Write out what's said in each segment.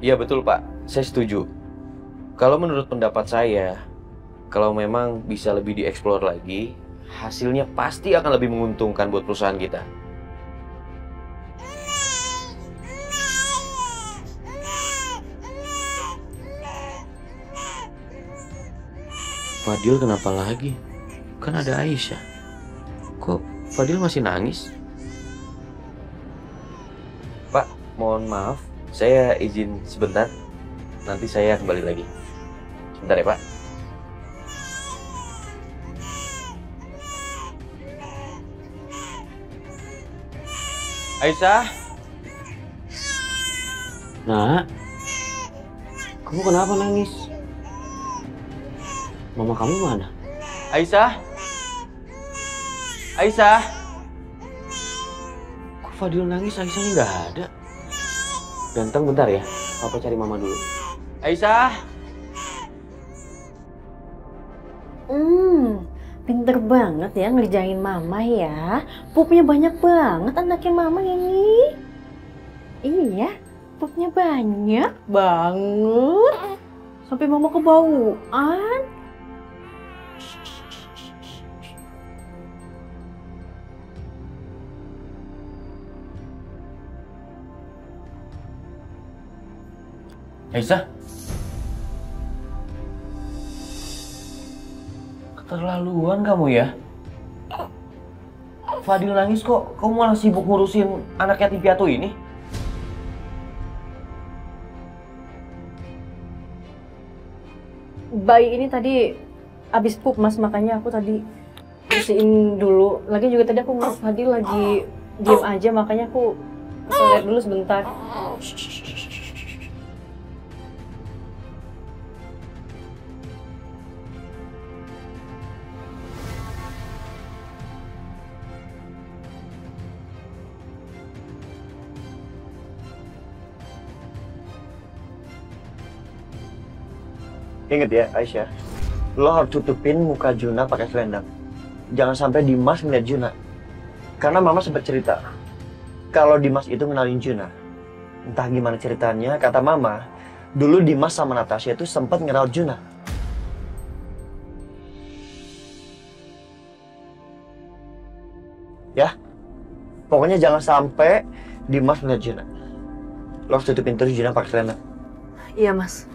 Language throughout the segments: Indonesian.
Iya betul Pak, saya setuju. Kalau menurut pendapat saya, kalau memang bisa lebih dieksplor lagi, hasilnya pasti akan lebih menguntungkan buat perusahaan kita. Fadil kenapa lagi? Kan ada Aisyah. Kok Fadil masih nangis? Pak, mohon maaf, saya izin sebentar. Nanti saya kembali lagi. Sebentar ya Pak. Aisyah. Nak, kamu kenapa nangis? Mama kamu mana? Aisyah. Aisyah. Kok Fadil nangis, Aisyahnya nggak ada? Ganteng, bentar ya. Papa cari mama dulu. Aisyah. Pinter banget ya ngerjain mama ya. Pupnya banyak banget anaknya mama ini. Iya, pupnya banyak banget. Sampai mama kebauan. Aisyah. Keterlaluan kamu ya. Fadil nangis kok, kamu malah sibuk ngurusin anak yatim piatu ini? Bayi ini tadi abis pup mas, makanya aku tadi bersihin dulu. Lagi juga tadi aku ngurus Fadil lagi diem aja, makanya aku ke toilet dulu sebentar. Ingat ya Aisyah, lo harus tutupin muka Juna pakai selendang. Jangan sampai Dimas ngeliat Juna. Karena mama sempat cerita, kalau Dimas itu ngenalin Juna. Entah gimana ceritanya, kata mama, dulu Dimas sama Natasha itu sempat ngerawat Juna. Ya, pokoknya jangan sampai Dimas ngeliat Juna. Lo harus tutupin terus Juna pakai selendang. Iya mas.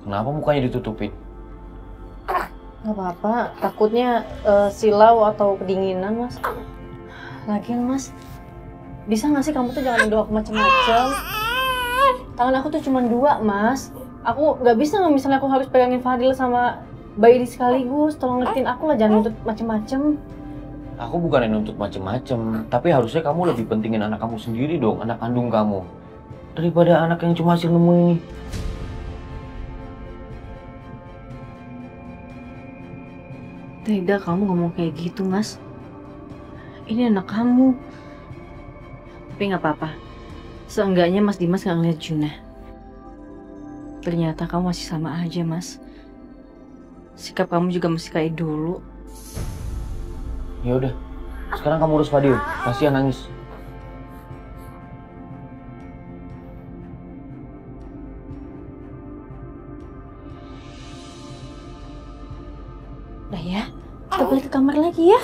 Kenapa mukanya ditutupin? Gak apa-apa, takutnya silau atau kedinginan mas. Lagian mas, bisa gak sih kamu tuh jangan doa macem-macem. Tangan aku tuh cuma 2 mas. Aku gak bisa nggak misalnya aku harus pegangin Fadil sama bayi di sekaligus. Tolong ngertiin aku lah, jangan nuntut macem-macem. Aku bukan yang nuntut macem-macem, tapi harusnya kamu lebih pentingin anak kamu sendiri dong, anak kandung kamu. Daripada anak yang cuma hasil nemu ini. Tidak, kamu ngomong kayak gitu mas. Ini anak kamu. Tapi nggak apa-apa. Seenggaknya Mas Dimas nggak ngeliat Juna. Ternyata kamu masih sama aja mas. Sikap kamu juga masih kayak dulu. Ya udah, sekarang kamu urus Fadil, kasihan nangis. Udah ya, kita balik ke kamar lagi ya.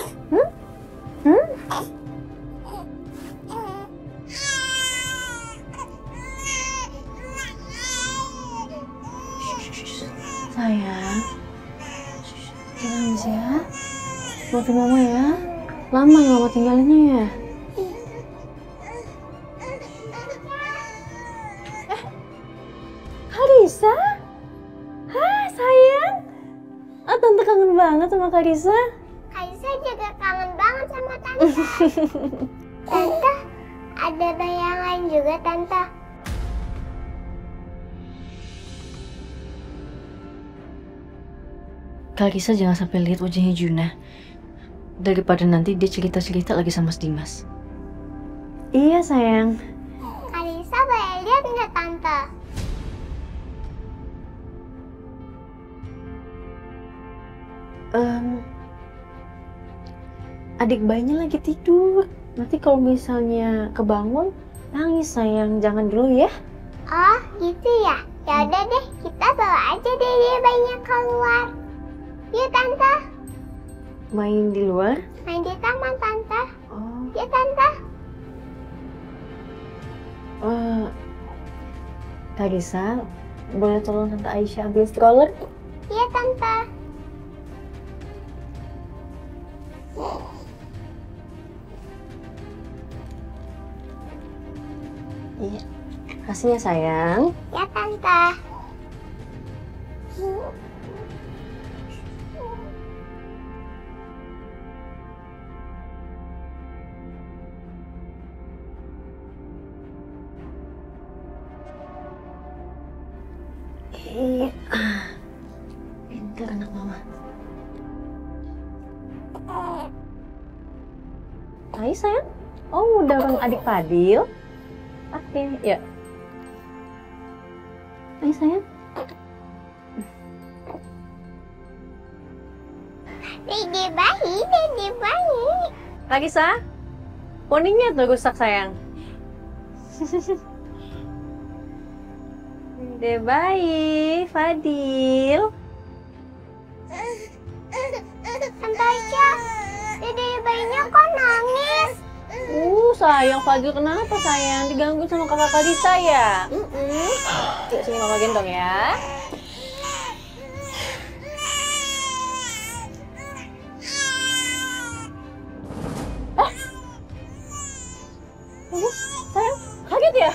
Sayang, jangan nangis ya. Maafin mama ya. Lama ya mama tinggalinnya ya. Kalisa? Hai sayang. Tante kangen banget sama Kalisa. Kalisa juga kangen banget sama Tante. Tante, ada bayangan juga Tante. Kalisa jangan sampai lihat wajahnya Juna. Daripada nanti dia cerita-cerita lagi sama Dimas. Iya sayang. Kalisa boleh lihat nggak tante? Adik bayinya lagi tidur. Nanti kalau misalnya kebangun, nangis sayang. Jangan dulu ya. Oh gitu ya? Ya udah deh, kita bawa aja deh dia bayinya keluar. Yuk tante, Main di luar. main di taman tante. Oh. Yuk tante. Kak Risa, boleh tolong Tante Aisyah ambil stroller? Iya tante. Iya. Kasih ya sayang. Ya tante. Iya. Pintar anak mama. Hai sayang. Oh, udah orang adik Fadil. Oke, ya. Hai sayang. Dede bayi, dede bayi. Kak Risa, kuningnya tuh rusak sayang. Dede bayi, Fadil. Tante Aisyah, dede bayinya kok nangis? Sayang Fadil kenapa sayang? Digangguin sama kakak Kak Risa ya? Yuk sini mama gendong ya. Sayang, kaget ya?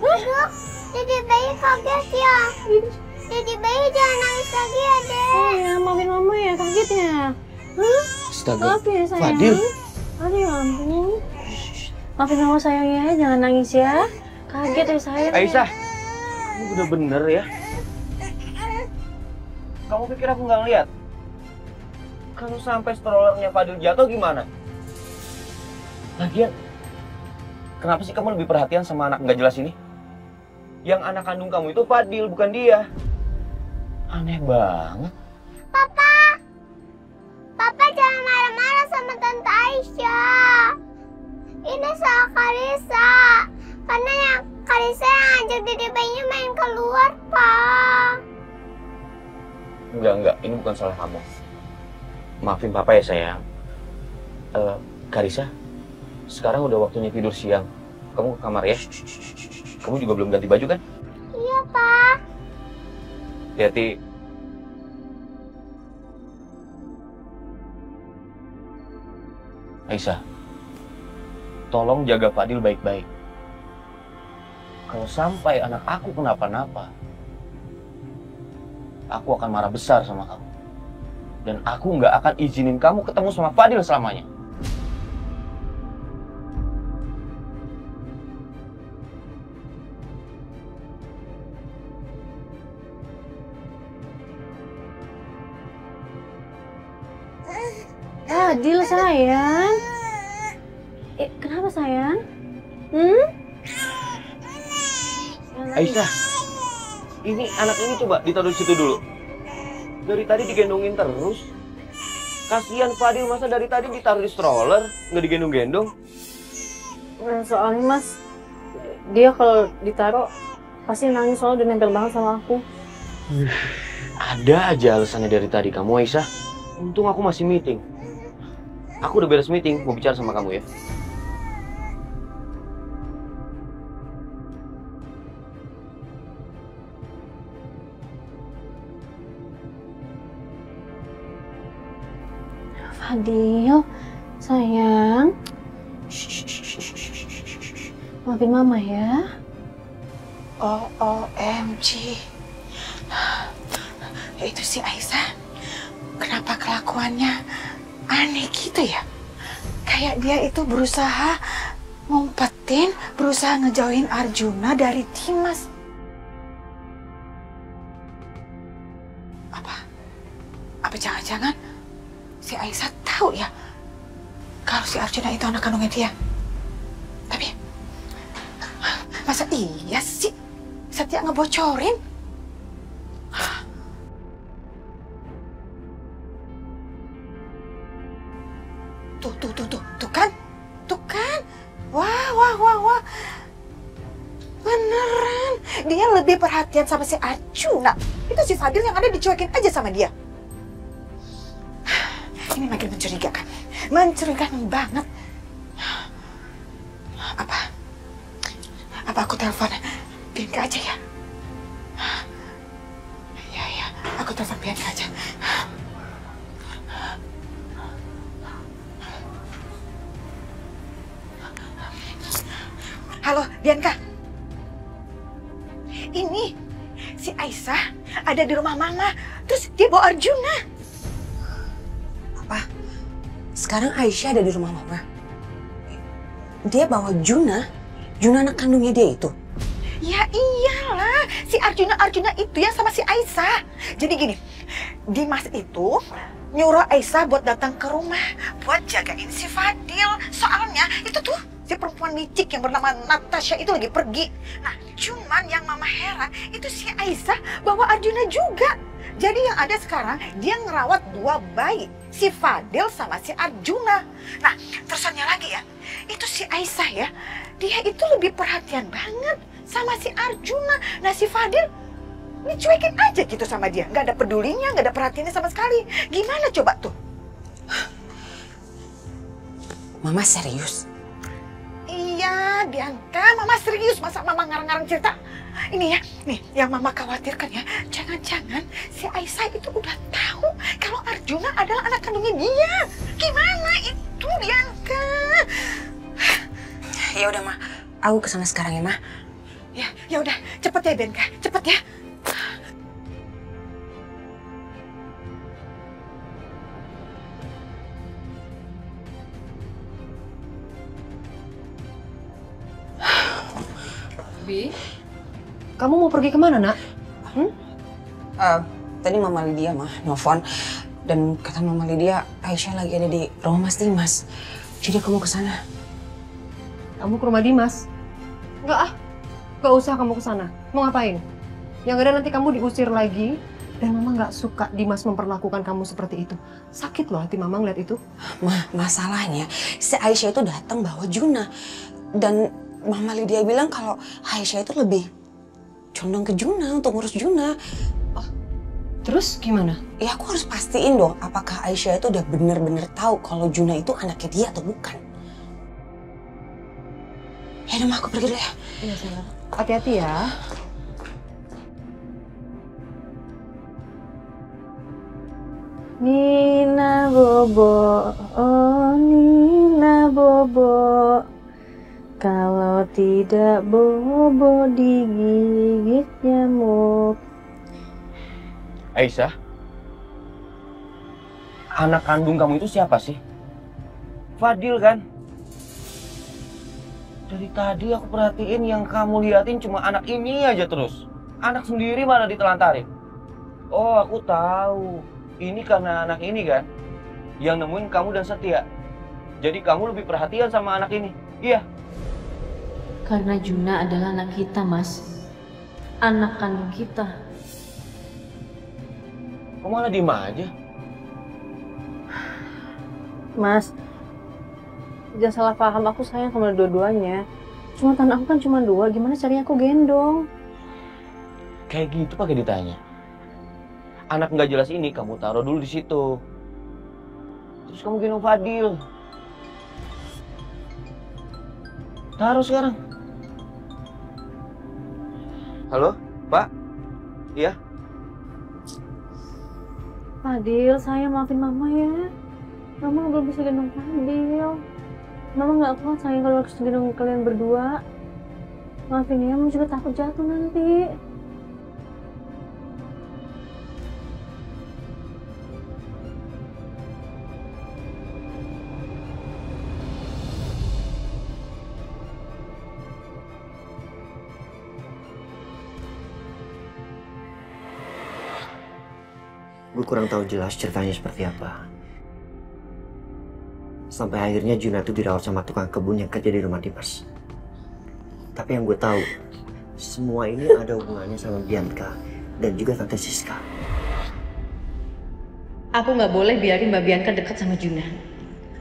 Aduh, dede bayi kaget ya. Dede bayi jangan nangis lagi ya, Dek. Oh ya, maafin mama ya, kaget ya. Astaga, Maaf ya sayang. Fadil. Aduh ya ampun. Maafin mama sayang ya, jangan nangis ya. Kaget ya sayang. Aisyah, kamu bener-bener ya. Kamu pikir aku nggak ngeliat? Kalau sampai strollernya Fadil jatuh gimana? Lagian, kenapa sih kamu lebih perhatian sama anak nggak jelas ini? Yang anak kandung kamu itu Fadil, bukan dia. Aneh banget. Papa jangan marah-marah sama Tante Aisyah. Ini salah Karisa. Karena yang Karisa yang ngajak dede bayinya main keluar, Pak. Enggak, ini bukan salah kamu. Maafin papa ya sayang. Karisa, sekarang udah waktunya tidur siang. Kamu ke kamar ya. Kamu juga belum ganti baju kan? Iya, Pak. Hati-hati. Aisyah, tolong jaga Fadil baik-baik. Kalau sampai anak aku kenapa-napa, aku akan marah besar sama kamu. Dan aku nggak akan izinin kamu ketemu sama Fadil selamanya. Fadil sayang. Kenapa sayang? Aisyah, ini anak ini coba ditaruh di situ dulu. Dari tadi digendongin terus. Kasihan Fadil, masa dari tadi ditaruh di stroller, nggak digendong-gendong. Soalnya mas, dia kalau ditaruh pasti nangis soalnya udah nempel banget sama aku. Ada aja alasannya dari tadi kamu, Aisyah. Untung aku masih meeting. Aku udah beres meeting, mau bicara sama kamu ya. Fadil, sayang. Maafin mama ya. OMG. Itu si Aisyah. Kenapa kelakuannya aneh gitu ya? Kayak dia itu berusaha ngumpetin, berusaha ngejauhin Arjuna dari Dimas. Apa jangan-jangan si Aisyah tahu ya kalau si Arjuna itu anak kandungnya dia. Tapi masa iya sih Setia ngebocorin? Tuh kan? Tuh kan? Wah. Beneran, dia lebih perhatian sama si Arjuna. Itu si Fadil yang ada dicuekin aja sama dia. Ini makin mencurigakan. Mencurigakan banget. Apa aku telepon Bianca aja ya? Ya, aku telepon Bianca aja. Halo, Bianca. Ini si Aisyah ada di rumah Mama, terus dia bawa Arjuna. Apa? Sekarang Aisyah ada di rumah Mama? Dia bawa Juna? Juna anak kandungnya dia itu? Ya iyalah, si Arjuna itu ya sama si Aisyah. Jadi gini, Dimas itu nyuruh Aisyah buat datang ke rumah, buat jagain si Fadil. Soalnya itu tuh si perempuan licik yang bernama Natasha itu lagi pergi. Nah, cuman yang Mama heran itu si Aisyah bawa Arjuna juga. Jadi yang ada sekarang dia ngerawat 2 bayi, si Fadil sama si Arjuna. Nah, terusannya lagi ya, itu si Aisyah ya, dia itu lebih perhatian banget sama si Arjuna. Nah, si Fadil dicuekin aja gitu sama dia, nggak ada pedulinya, nggak ada perhatiannya sama sekali. Gimana coba tuh? Mama serius? Iya, Bianca, Mama serius. Masa Mama ngarang-ngarang cerita? Ini ya, nih yang Mama khawatirkan ya, jangan-jangan si Aisyah itu udah tahu kalau Arjuna adalah anak kandungnya dia. Gimana itu, Bianca? Ya udah, Ma. Aku kesana sekarang ya, Ma. Ya udah, cepet ya, Bianca, cepet ya. Bi, kamu mau pergi kemana, Nak? Tadi Mama Lydia, Ma, nelfon. Dan kata Mama Lydia, Aisyah lagi ada di rumah Mas Dimas. Jadi aku mau ke sana. Kamu ke rumah Dimas? Enggak usah kamu ke sana. Mau ngapain? Yang ada nanti kamu diusir lagi. Dan Mama nggak suka Dimas memperlakukan kamu seperti itu. Sakit loh hati Mama ngeliat itu. Ma, masalahnya si Aisyah itu datang bawa Juna. Dan Mama Lydia bilang kalau Aisyah itu lebih condong ke Juna untuk ngurus Juna. Terus gimana? Ya aku harus pastiin dong apakah Aisyah itu udah bener-bener tahu kalau Juna itu anaknya dia atau bukan. Ya udah, Ma, aku pergi dulu ya. Iya, sayang. Hati-hati ya. Nina Bobo, oh Nina Bobo. Kalau tidak bobo digigit nyamuk. Aisyah, anak kandung kamu itu siapa sih? Fadil kan? Dari tadi aku perhatiin yang kamu liatin cuma anak ini aja terus. Anak sendiri malah ditelantarin. Oh, aku tahu. Ini karena anak ini kan yang nemuin kamu dan Setia. Jadi kamu lebih perhatian sama anak ini. Iya. Karena Juna adalah anak kita, Mas. Anak kandung kita. Kok malah diem aja? Mas, jangan salah paham, aku sayang sama dua-duanya. Cuma tanah aku kan cuma 2, gimana caranya aku gendong? Kayak gitu pakai ditanya. Anak nggak jelas ini kamu taruh dulu di situ. Terus kamu gendong Fadil. Taruh sekarang. Halo, Pak? Iya? Fadil, sayang maafin Mama ya. Mama belum bisa gendong Fadil. Mama nggak kuat sayang kalau harus gendong kalian berdua. Maafin ya, Mama juga takut jatuh nanti. Gue kurang tahu jelas ceritanya seperti apa. Sampai akhirnya Juna itu dirawat sama tukang kebun yang kerja di rumah Dimas. Tapi yang gue tahu, semua ini ada hubungannya sama Bianca dan juga Tante Siska. Aku nggak boleh biarin Mbak Bianca dekat sama Juna.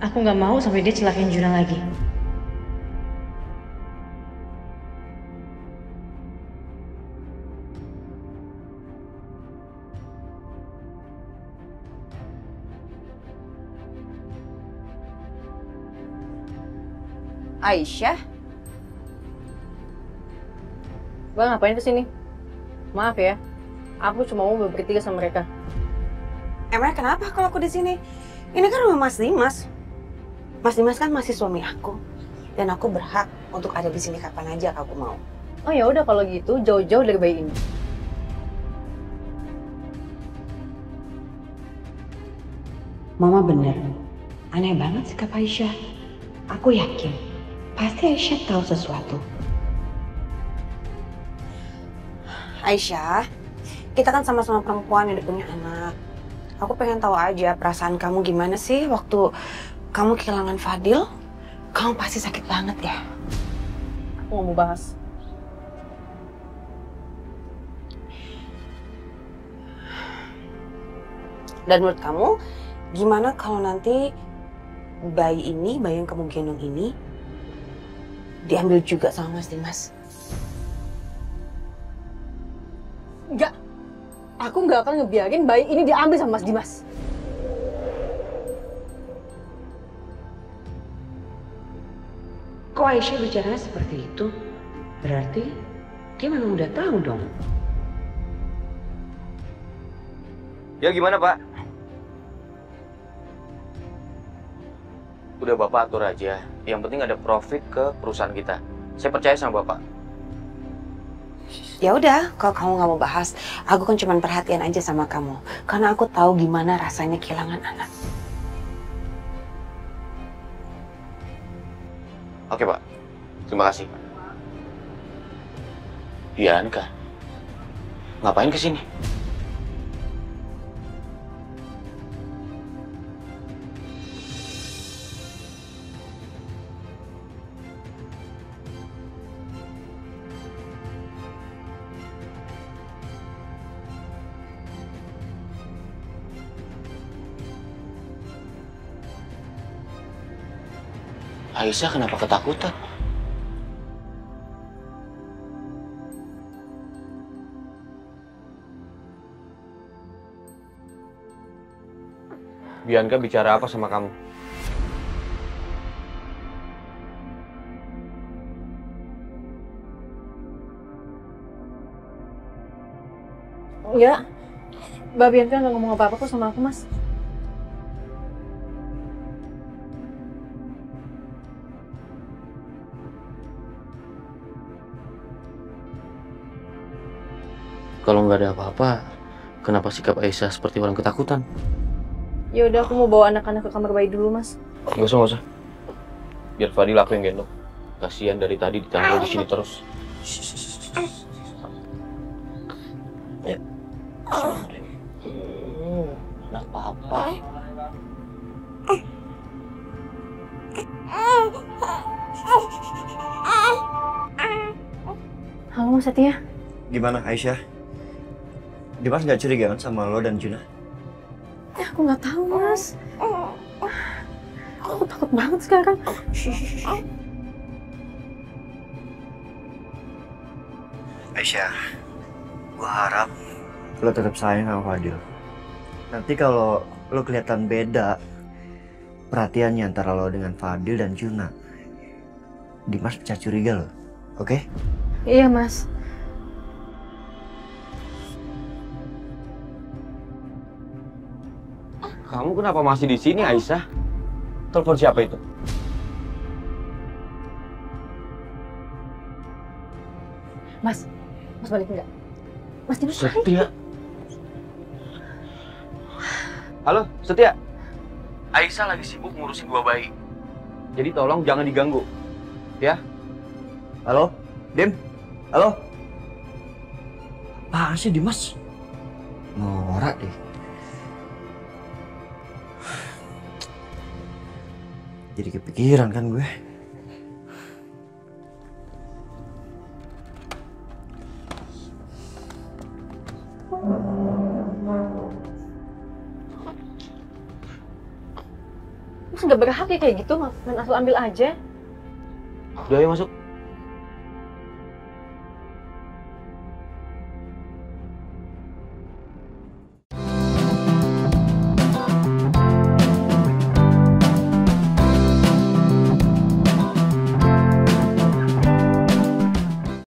Aku nggak mau sampai dia celakain Juna lagi. Aisyah? Bang, ngapain kesini? Maaf ya, aku cuma mau bertiga sama mereka. Emang kenapa kalau aku di sini? Ini kan rumah Mas Dimas. Mas Dimas kan masih suami aku. Dan aku berhak untuk ada di sini kapan aja aku mau. Oh ya udah kalau gitu jauh-jauh dari bayi ini. Mama bener. Aneh banget sikap Aisyah. Aku yakin pasti Aisyah tahu sesuatu. Aisyah, kita kan sama-sama perempuan yang udah punya anak. Aku pengen tahu aja perasaan kamu gimana sih waktu kamu kehilangan Fadil. Kamu pasti sakit banget ya. Aku nggak mau bahas. Dan menurut kamu, gimana kalau nanti bayi yang kamu gendong ini diambil juga sama Mas Dimas? Enggak. Aku nggak akan ngebiarin bayi ini diambil sama Mas Dimas. Kok Aisyah bicara seperti itu? Berarti dia memang udah tahu dong. Ya gimana Pak? Udah Bapak atur aja. Yang penting ada profit ke perusahaan kita. Saya percaya sama Bapak. Ya udah, kalau kamu nggak mau bahas, aku kan cuma perhatian aja sama kamu. Karena aku tahu gimana rasanya kehilangan anak. Oke Pak, terima kasih. Bianca, ngapain kesini? Aisyah kenapa ketakutan? Bianca bicara apa sama kamu? Enggak. Mbak Bianca nggak ngomong apa-apa kok sama aku, Mas. Kalau nggak ada apa-apa, kenapa sikap Aisyah seperti orang ketakutan? Ya udah, aku mau bawa anak-anak ke kamar bayi dulu, Mas. Nggak usah. Biar Fadil aku yang gendong. Kasihan dari tadi ditaruh di sini terus. Anak papa. Halo, Mas Setia. Gimana Aisyah? Dimas nggak curiga kan sama lo dan Juna? Aku nggak tahu, Mas. Aku takut banget sekarang. Aisyah, gua harap lo tetap sayang sama Fadil. Nanti kalau lo kelihatan beda perhatiannya antara lo dengan Fadil dan Juna, Dimas bisa curiga lo, oke? Iya, Mas. Kamu kenapa masih di sini, Aisyah? Telepon siapa itu? Mas balik enggak? Mas Dimas balik. Setia. Halo, Setia. Aisyah lagi sibuk ngurusin 2 bayi. Jadi tolong jangan diganggu. Ya? Halo, Dim? Halo? Apaan sih Dimas? Norak deh. Jadi kepikiran kan gue. Mas nggak berhak ya kayak gitu, main asal ambil aja. Udah ayo masuk.